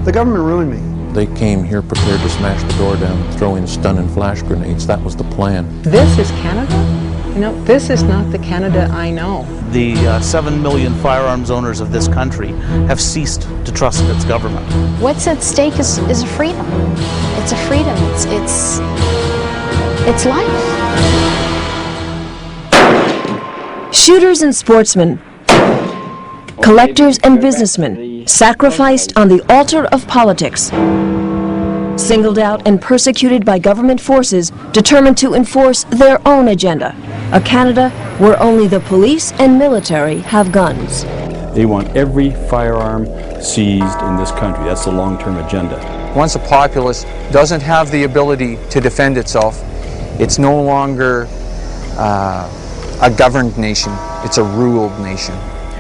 The government ruined me. They came here prepared to smash the door down, throwing stun and flash grenades. That was the plan. This is Canada? You know, this is not the Canada I know. The 7 million firearms owners of this country have ceased to trust its government. What's at stake is a freedom. It's a freedom. It's life. Shooters and sportsmen, collectors and businessmen, sacrificed on the altar of politics, singled out and persecuted by government forces determined to enforce their own agenda, a Canada where only the police and military have guns. They want every firearm seized in this country. That's the long-term agenda. Once a populace doesn't have the ability to defend itself, it's no longer a governed nation, it's a ruled nation.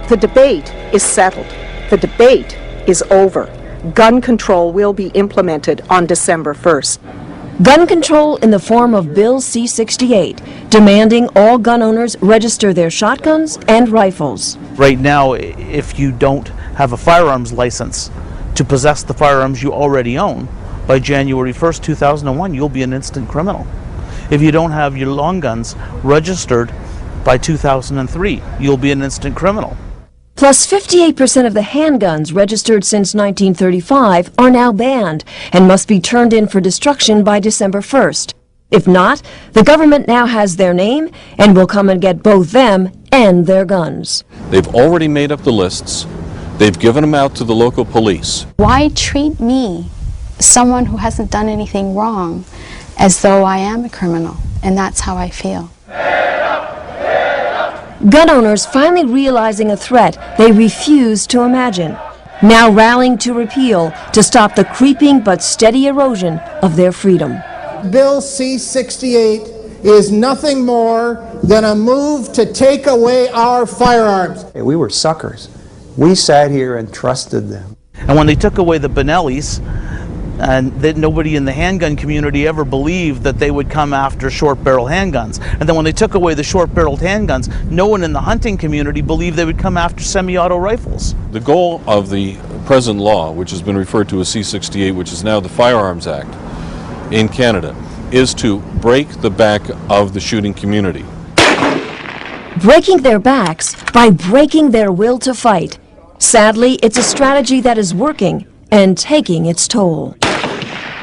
The debate is settled. The debate is over. Gun control will be implemented on December 1st. Gun control in the form of Bill C-68, demanding all gun owners register their shotguns and rifles. Right now, if you don't have a firearms license to possess the firearms you already own, by January 1st, 2001, you'll be an instant criminal. If you don't have your long guns registered by 2003, you'll be an instant criminal. Plus, 58% of the handguns registered since 1935 are now banned and must be turned in for destruction by December 1st. If not, the government now has their name and will come and get both them and their guns. They've already made up the lists. They've given them out to the local police. Why treat me, someone who hasn't done anything wrong, as though I am a criminal? And that's how I feel. Gun owners finally realizing a threat they refused to imagine, now rallying to repeal to stop the creeping but steady erosion of their freedom. Bill C-68 is nothing more than a move to take away our firearms. We were suckers. We sat here and trusted them. And when they took away the Benellis, and that nobody in the handgun community ever believed that they would come after short-barrel handguns. And then when they took away the short-barreled handguns, no one in the hunting community believed they would come after semi-auto rifles. The goal of the present law, which has been referred to as C-68, which is now the Firearms Act in Canada, is to break the back of the shooting community. Breaking their backs by breaking their will to fight. Sadly, it's a strategy that is working and taking its toll.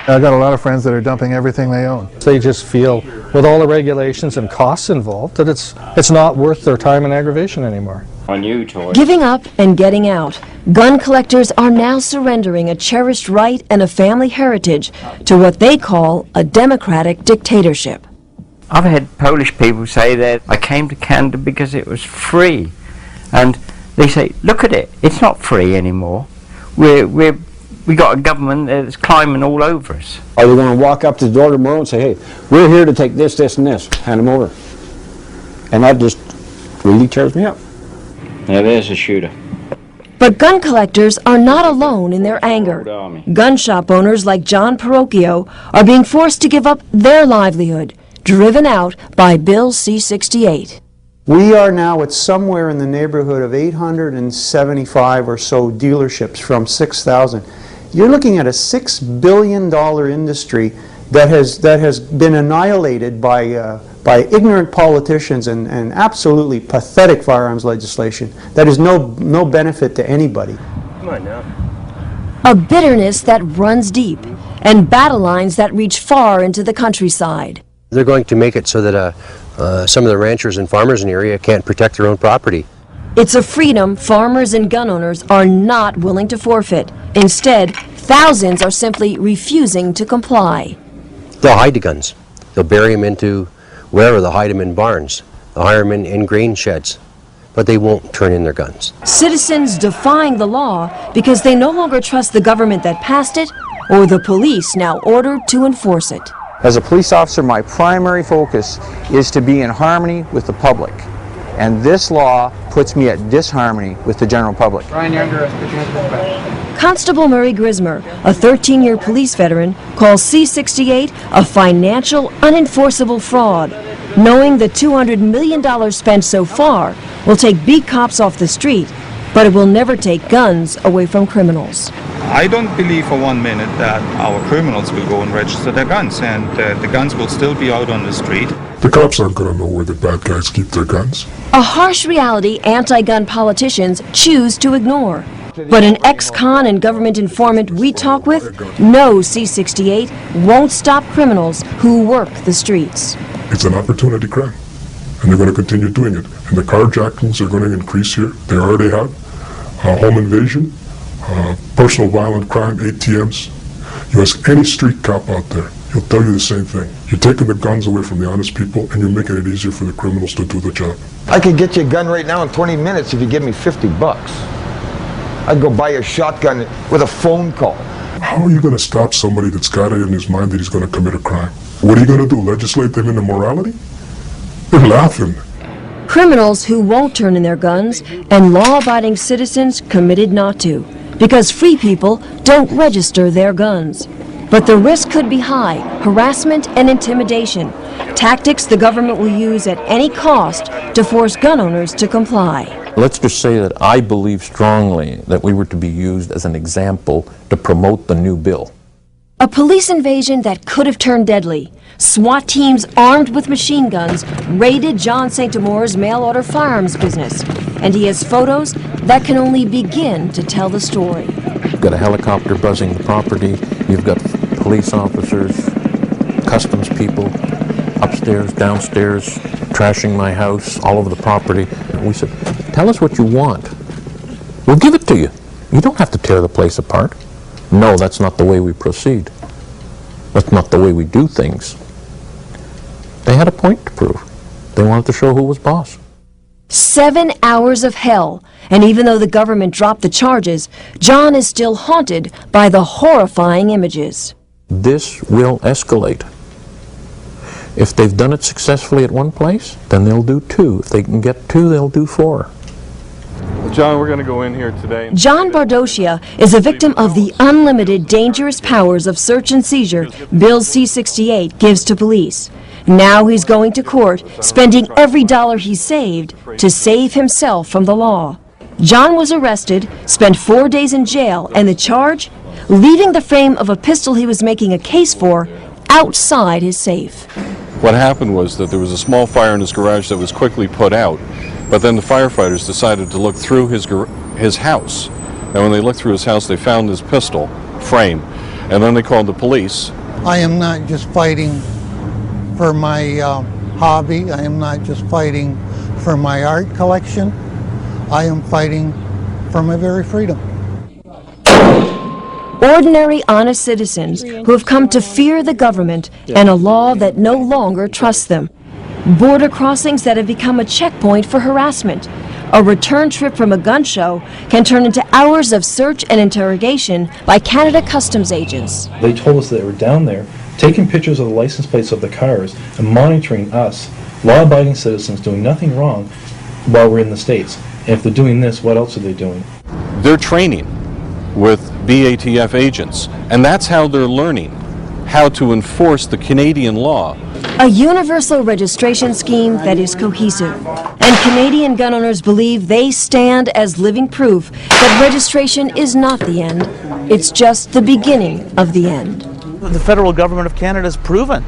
I've got a lot of friends that are dumping everything they own. They just feel, with all the regulations and costs involved, that it's not worth their time and aggravation anymore. Giving up and getting out, gun collectors are now surrendering a cherished right and a family heritage to what they call a democratic dictatorship. I've had Polish people say that I came to Canada because it was free. And they say, look at it, it's not free anymore. We got a government that's climbing all over us. Are they going to walk up to the door tomorrow and say, hey, we're here to take this, this, and this, hand them over? And that just really tears me up. Now there's a shooter. But gun collectors are not alone in their anger. Gun shop owners like John Perocchio are being forced to give up their livelihood, driven out by Bill C-68. We are now at somewhere in the neighborhood of 875 or so dealerships from 6,000. You're looking at a $6 billion industry that has been annihilated by ignorant politicians and absolutely pathetic firearms legislation that is no benefit to anybody. Come on now. A bitterness that runs deep and battle lines that reach far into the countryside. They're going to make it so that some of the ranchers and farmers in the area can't protect their own property. It's a freedom farmers and gun owners are not willing to forfeit. Instead, thousands are simply refusing to comply. They'll hide the guns. They'll bury them into wherever. They'll hide them in barns. They'll hire them in grain sheds. But they won't turn in their guns. Citizens defying the law because they no longer trust the government that passed it or the police now ordered to enforce it. As a police officer, my primary focus is to be in harmony with the public. And this law puts me at disharmony with the general public. Constable Murray Grismer, a 13-year police veteran, calls C-68 a financial, unenforceable fraud, knowing the $200 million spent so far will take beat cops off the street, but it will never take guns away from criminals. I don't believe for 1 minute that our criminals will go and register their guns, and the guns will still be out on the street. The cops aren't going to know where the bad guys keep their guns. A harsh reality anti-gun politicians choose to ignore. But an ex-con and government informant we talk with knows C-68 won't stop criminals who work the streets. It's an opportunity crime, and they're going to continue doing it. And the carjackings are going to increase here. They already have. Home invasion, personal violent crime, ATMs. You ask any street cop out there, he'll tell you the same thing. You're taking the guns away from the honest people, and you're making it easier for the criminals to do the job. I could get you a gun right now in 20 minutes if you give me 50 bucks. I'd go buy a shotgun with a phone call. How are you going to stop somebody that's got it in his mind that he's going to commit a crime? What are you going to do, legislate them into morality? They're laughing. Criminals who won't turn in their guns and law-abiding citizens committed not to, because free people don't register their guns. But the risk could be high: harassment and intimidation, tactics the government will use at any cost to force gun owners to comply. Let's just say that I believe strongly that we were to be used as an example to promote the new bill. A police invasion that could have turned deadly. SWAT teams armed with machine guns raided John St. Amour's mail-order firearms business, and he has photos that can only begin to tell the story. You've got a helicopter buzzing the property, you've got police officers, customs people, upstairs, downstairs, trashing my house, all over the property. And we said, tell us what you want. We'll give it to you. You don't have to tear the place apart. No, that's not the way we proceed. That's not the way we do things. They had a point to prove. They wanted to show who was boss. 7 hours of hell, and even though the government dropped the charges, John is still haunted by the horrifying images. This will escalate. If they've done it successfully at one place, then they'll do 2. If they can get 2, they'll do 4. John, we're going to go in here today. John Bardocia is a victim of the unlimited dangerous powers of search and seizure Bill C-68 gives to police. Now he's going to court, spending every dollar he saved to save himself from the law. John was arrested, spent 4 days in jail, and the charge? Leaving the frame of a pistol he was making a case for outside his safe. What happened was that there was a small fire in his garage that was quickly put out, but then the firefighters decided to look through his house. And when they looked through his house, they found his pistol frame, and then they called the police. I am not just fighting for my hobby. I am not just fighting for my art collection. I am fighting for my very freedom. Ordinary, honest citizens who have come to fear the government and a law that no longer trusts them. Border crossings that have become a checkpoint for harassment. A return trip from a gun show can turn into hours of search and interrogation by Canada Customs agents. They told us they were down there taking pictures of the license plates of the cars and monitoring us, law-abiding citizens doing nothing wrong while we're in the States. And if they're doing this, what else are they doing? They're training with BATF agents, and that's how they're learning how to enforce the Canadian law. A universal registration scheme that is cohesive. And Canadian gun owners believe they stand as living proof that registration is not the end. It's just the beginning of the end. The federal government of Canada has proven.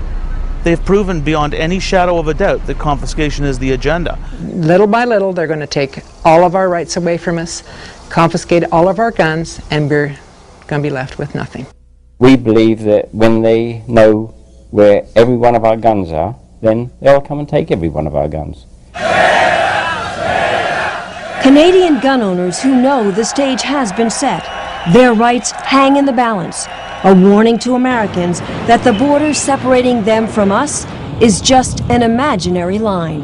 They've proven beyond any shadow of a doubt that confiscation is the agenda. Little by little, they're going to take all of our rights away from us, confiscate all of our guns, and we're going to be left with nothing. We believe that when they know where every one of our guns are, then they'll come and take every one of our guns. Canadian gun owners who know the stage has been set. Their rights hang in the balance. A warning to Americans that the border separating them from us is just an imaginary line.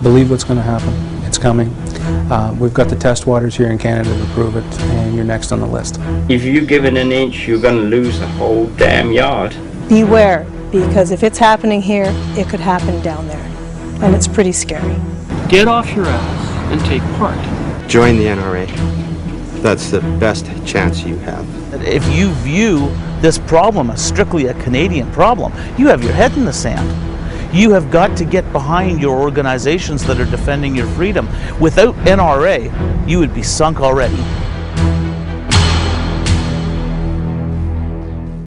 Believe what's going to happen. It's coming. We've got the test waters here in Canada to prove it, and you're next on the list. If you give it an inch, you're going to lose the whole damn yard. Beware, because if it's happening here, it could happen down there, and it's pretty scary. Get off your ass and take part. Join the NRA. That's the best chance you have. If you view this problem as strictly a Canadian problem, you have your head in the sand. You have got to get behind your organizations that are defending your freedom. Without NRA, you would be sunk already.